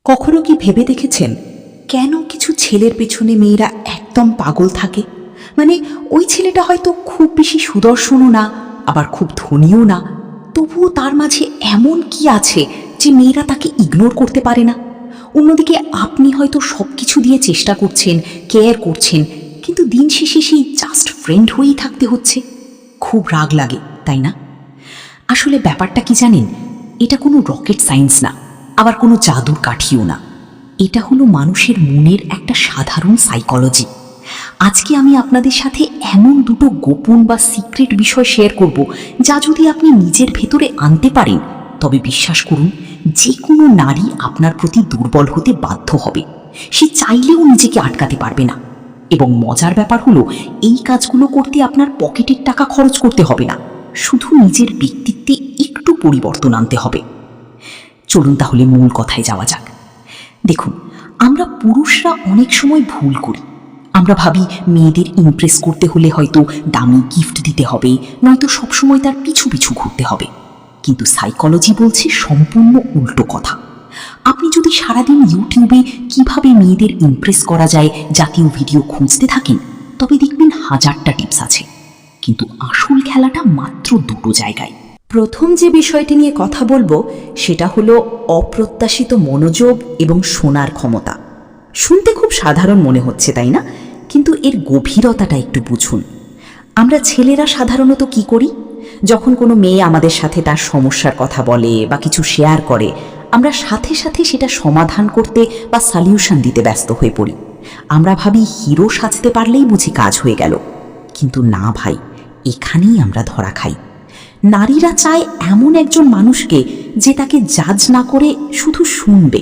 কখনো কি ভেবে দেখেছেন কেন কিছু ছেলের পেছনে মেয়েরা একদম পাগল থাকে? মানে ওই ছেলেটা হয়তো খুব বেশি সুদর্শনও না, আবার খুব ধনীও না, তবুও তার মাঝে এমন কি আছে যে মেয়েরা তাকে ইগনোর করতে পারে না। অন্যদিকে আপনি হয়তো সব কিছু দিয়ে চেষ্টা করছেন, কেয়ার করছেন, কিন্তু দিন শেষে সেই জাস্ট ফ্রেন্ড হয়েই থাকতে হচ্ছে। খুব রাগ লাগে, তাই না? আসলে ব্যাপারটা কি জানেন, এটা কোনো রকেট সায়েন্স না, আবার কোনো জাদুর কাঠিও না। এটা হলো মানুষের মনের একটা সাধারণ সাইকোলজি। আজকে আমি আপনাদের সাথে এমন দুটো গোপন বা সিক্রেট বিষয় শেয়ার করব, যা যদি আপনি নিজের ভেতরে আনতে পারেন, তবে বিশ্বাস করুন যে কোনো নারী আপনার প্রতি দুর্বল হতে বাধ্য হবে। সে চাইলেও নিজেকে আটকাতে পারবে না। এবং মজার ব্যাপার হলো, এই কাজগুলো করতে আপনার পকেটের টাকা খরচ করতে হবে না, শুধু নিজের ব্যক্তিত্বে একটু পরিবর্তন আনতে হবে। চলুন তাহলে মূল কথায় যাওয়া যাক। দেখুন, আমরা পুরুষরা অনেক সময় ভুল করি। আমরা ভাবি মেয়েদের ইমপ্রেস করতে হলে হয়তো দামি গিফট দিতে হবে, নয়তো সবসময় তার পিছু পিছু ঘুরতে হবে। কিন্তু সাইকোলজি বলছে সম্পূর্ণ উল্টো কথা। আপনি যদি সারাদিন ইউটিউবে কিভাবে মেয়েদের ইমপ্রেস করা যায় জাতীয় ভিডিও খুঁজতে থাকেন, তবে দেখবেন হাজারটা টিপস আছে, কিন্তু আসল খেলাটা মাত্র দুটো জায়গায়। প্রথম যে বিষয়টি নিয়ে কথা বলবো সেটা হলো অপ্রত্যাশিত মনোযোগ এবং শোনার ক্ষমতা। শুনতে খুব সাধারণ মনে হচ্ছে, তাই না? কিন্তু এর গভীরতাটা একটু বুঝুন। আমরা ছেলেরা সাধারণত কি করি? যখন কোনো মেয়ে আমাদের সাথে তার সমস্যার কথা বলে বা কিছু শেয়ার করে, আমরা সাথে সাথে সেটা সমাধান করতে বা সলিউশন দিতে ব্যস্ত হয়ে পড়ি। আমরা ভাবি হিরো সাজতে পারলেই বুঝি কাজ হয়ে গেল। কিন্তু না ভাই, এখানেই আমরা ধরা খাই। নারীরা চায় এমন একজন মানুষকে যে তাকে জাজ না করে শুধু শুনবে।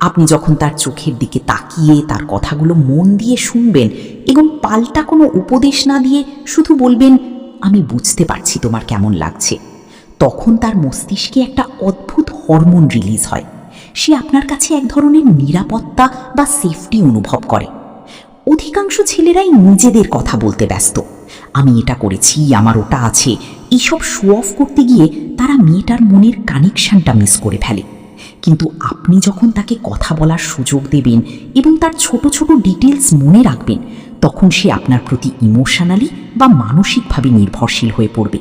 আপনি যখন তার চোখের দিকে তাকিয়ে তার কথাগুলো মন দিয়ে শুনবেন এবং পাল্টা কোনো উপদেশ না দিয়ে শুধু বলবেন, আমি বুঝতে পারছি তোমার কেমন লাগছে, তখন তার মস্তিষ্কে একটা অদ্ভুত হরমোন রিলিজ হয়। সে আপনার কাছে এক ধরনের নিরাপত্তা বা সেফটি অনুভব করে। অধিকাংশ ছেলেরাই নিজেদের কথা বলতে ব্যস্ত। আমি এটা করেছি, আমার ওটা আছে, এইসব শো অফ করতে গিয়ে তারা মেয়েটার মনের কানেকশনটা মিস করে ফেলে। কিন্তু আপনি যখন তাকে কথা বলার সুযোগ দেবেন এবং তার ছোট ছোট ডিটেলস মনে রাখবেন, তখন সে আপনার প্রতি ইমোশনালি বা মানসিকভাবে নির্ভরশীল হয়ে পড়বে।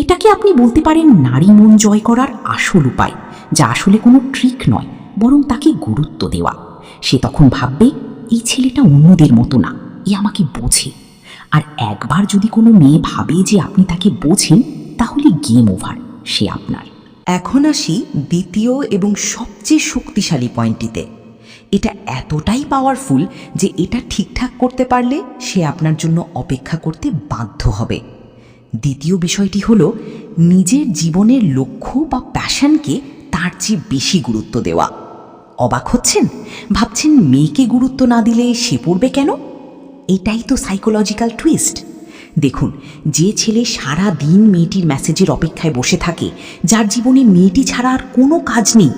এটাকে আপনি বলতে পারেন নারী মন জয় করার আসল উপায়, যা আসলে কোনো ট্রিক নয়, বরং তাকে গুরুত্ব দেওয়া। সে তখন ভাববে, এই ছেলেটা অন্যদের মতো না, এ আমাকে বোঝে। আর একবার যদি কোনো মেয়ে ভাবে যে আপনি তাকে বোঝেন, তাহলে গেম ওভার, সে আপনার। এখন আসি দ্বিতীয় এবং সবচেয়ে শক্তিশালী পয়েন্টটিতে। এটা এতটাই পাওয়ারফুল যে এটা ঠিকঠাক করতে পারলে সে আপনার জন্য অপেক্ষা করতে বাধ্য হবে। দ্বিতীয় বিষয়টি হলো নিজের জীবনের লক্ষ্য বা প্যাশনকে তার চেয়ে বেশি গুরুত্ব দেওয়া। অবাক হচ্ছেন? ভাবছেন মেয়েকে গুরুত্ব না দিলে সে পড়বে কেন? এটাই তো সাইকোলজিক্যাল টুইস্ট। দেখুন, যে ছেলে সারা দিন মেয়েটির মেসেজের অপেক্ষায় বসে থাকে, যার জীবনে মেয়েটি ছাড়া আর কোনো কাজ নেই,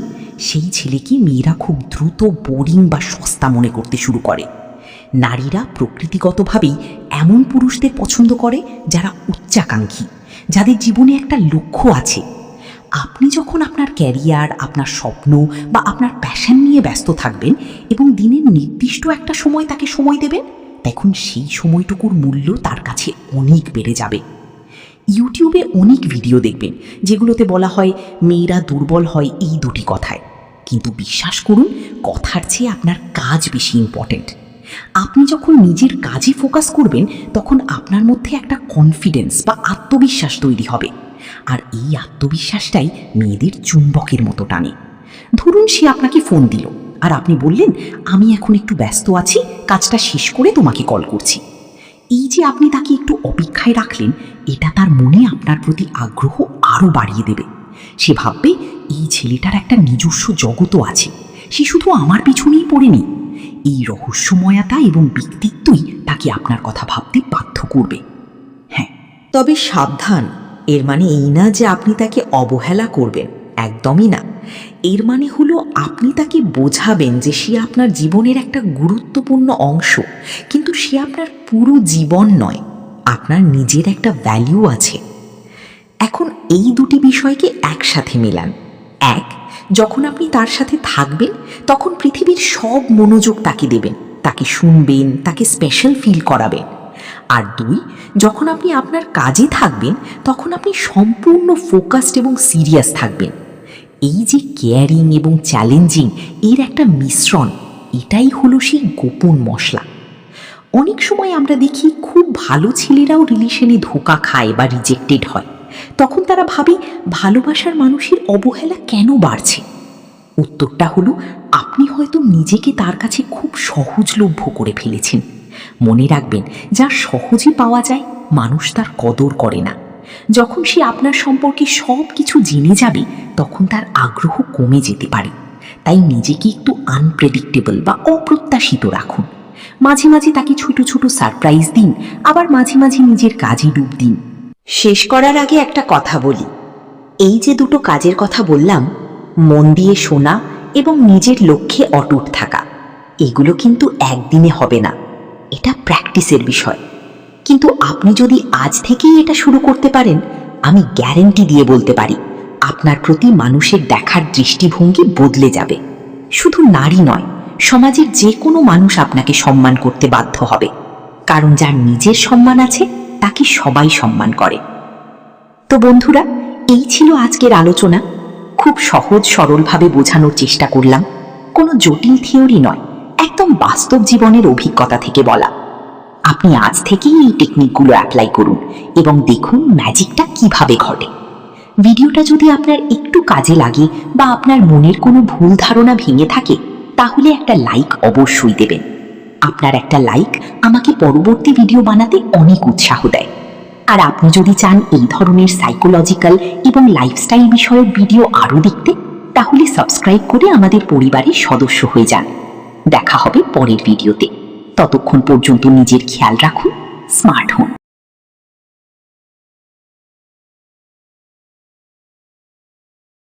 সেই ছেলেকে মেয়েরা খুব দ্রুত বোরিং বা সস্তা মনে করতে শুরু করে। নারীরা প্রকৃতিগতভাবেই এমন পুরুষদের পছন্দ করে যারা উচ্চাকাঙ্ক্ষী, যাদের জীবনে একটা লক্ষ্য আছে। আপনি যখন আপনার ক্যারিয়ার, আপনার স্বপ্ন বা আপনার প্যাশন নিয়ে ব্যস্ত থাকবেন এবং দিনের নির্দিষ্ট একটা সময় তাকে সময় দেবেন, তখন সেই সময়টুকুর মূল্য তার কাছে অনেক বেড়ে যাবে। ইউটিউবে অনেক ভিডিও দেখবেন যেগুলোতে বলা হয় মেয়েরা দুর্বল হয় এই দুটি কথায়, কিন্তু বিশ্বাস করুন, কথার চেয়ে আপনার কাজ বেশি ইম্পর্ট্যান্ট। আপনি যখন নিজের কাজে ফোকাস করবেন, তখন আপনার মধ্যে একটা কনফিডেন্স বা আত্মবিশ্বাস তৈরি হবে। আর এই আত্মবিশ্বাসটাই মেয়েদের চুম্বকের মতো টানে। ধরুন সে আপনাকে ফোন দিল আর আপনি বললেন, আমি এখন একটু ব্যস্ত আছি, কাজটা শেষ করে তোমাকে কল করছি। এই যে আপনি তাকে একটু অপেক্ষায় রাখলেন, এটা তার মনে আপনার প্রতি আগ্রহ আরও বাড়িয়ে দেবে। সে ভাববে, এই ছেলেটার একটা নিজস্ব জগতও আছে, সে শুধু আমার পিছনেই পড়েনি। এই রহস্যময়তা এবং ব্যক্তিত্বই তাকে আপনার কথা ভাবতে বাধ্য করবে। হ্যাঁ, তবে সাবধান, এর মানে এই না যে আপনি তাকে অবহেলা করবেন, একদমই না। এর মানে হলো আপনি তাকে বোঝাবেন যে সে আপনার জীবনের একটা গুরুত্বপূর্ণ অংশ, কিন্তু সে আপনার পুরো জীবন নয়, আপনার নিজের একটা ভ্যালু আছে। এখন এই দুটি বিষয়কে একসাথে মেলান। এক, যখন আপনি তার সাথে থাকবেন তখন পৃথিবীর সব মনোযোগ তাকে দেবেন, তাকে শুনবেন, তাকে স্পেশাল ফিল করাবেন। আর 2, যখন আপনি আপনার কাজে থাকবেন তখন আপনি সম্পূর্ণ ফোকাসড এবং সিরিয়াস থাকবেন। এই যে কেয়ারিং এবং চ্যালেঞ্জিং এর একটা মিশ্রণ, এটাই হলো সেই গোপন মশলা। অনেক সময় আমরা দেখি খুব ভালো ছেলেরাও রিলেশনে ধোঁকা খায় বা রিজেক্টেড হয়। তখন তারা ভাবে ভালোবাসার মানুষের অবহেলা কেন বাড়ছে। উত্তরটা হলো, আপনি হয়তো নিজেকে তার কাছে খুব সহজলভ্য করে ফেলেছেন। মনে রাখবেন, যা সহজে পাওয়া যায় মানুষ তার কদর করে না। যখন সে আপনার সম্পর্কে সব কিছু জেনে যাবে তখন তার আগ্রহ কমে যেতে পারে। তাই নিজেকে একটু আনপ্রেডিক্টেবল বা অপ্রত্যাশিত রাখুন। মাঝে মাঝে তাকে ছোট ছোট সারপ্রাইজ দিন, আবার মাঝে মাঝে নিজের কাজে ডুব দিন। শেষ করার আগে একটা কথা বলি, এই যে দুটো কাজের কথা বললাম, মন দিয়ে শোনা এবং নিজের লক্ষ্যে অটুট থাকা, এগুলো কিন্তু একদিনে হবে না, এটা প্র্যাকটিসের বিষয়। কিন্তু আপনি যদি আজ থেকেই এটা শুরু করতে পারেন, আমি গ্যারেন্টি দিয়ে বলতে পারি আপনার প্রতি মানুষের দেখার দৃষ্টিভঙ্গি বদলে যাবে। শুধু নারী নয়, সমাজের যে কোনো মানুষ আপনাকে সম্মান করতে বাধ্য হবে, কারণ যার নিজের সম্মান আছে তাকে সবাই সম্মান করে। তো বন্ধুরা, এই ছিল আজকের আলোচনা। খুব সহজ সরলভাবে বোঝানোর চেষ্টা করলাম, কোনো জটিল থিওরি নয়, একদম বাস্তব জীবনের অভিজ্ঞতা থেকে বলা। আপনি আজ থেকেই এই টেকনিকগুলো অ্যাপ্লাই করুন এবং দেখুন ম্যাজিকটা কিভাবে ঘটে। ভিডিওটা যদি আপনার একটু কাজে লাগে বা আপনার মনের কোনো ভুল ধারণা ভেঙে থাকে, তাহলে একটা লাইক অবশ্যই দেবেন। আপনার একটা লাইক আমাকে পরবর্তী ভিডিও বানাতে অনেক উৎসাহ দেয়। আর আপনি যদি চান এই ধরনের সাইকোলজিক্যাল এবং লাইফস্টাইল বিষয়ক ভিডিও আরও দেখতে, তাহলে সাবস্ক্রাইব করে আমাদের পরিবারের সদস্য হয়ে যান। দেখা হবে পরের ভিডিওতে। ততক্ষণ পর্যন্ত নিজের খেয়াল রাখুন, স্মার্ট হন।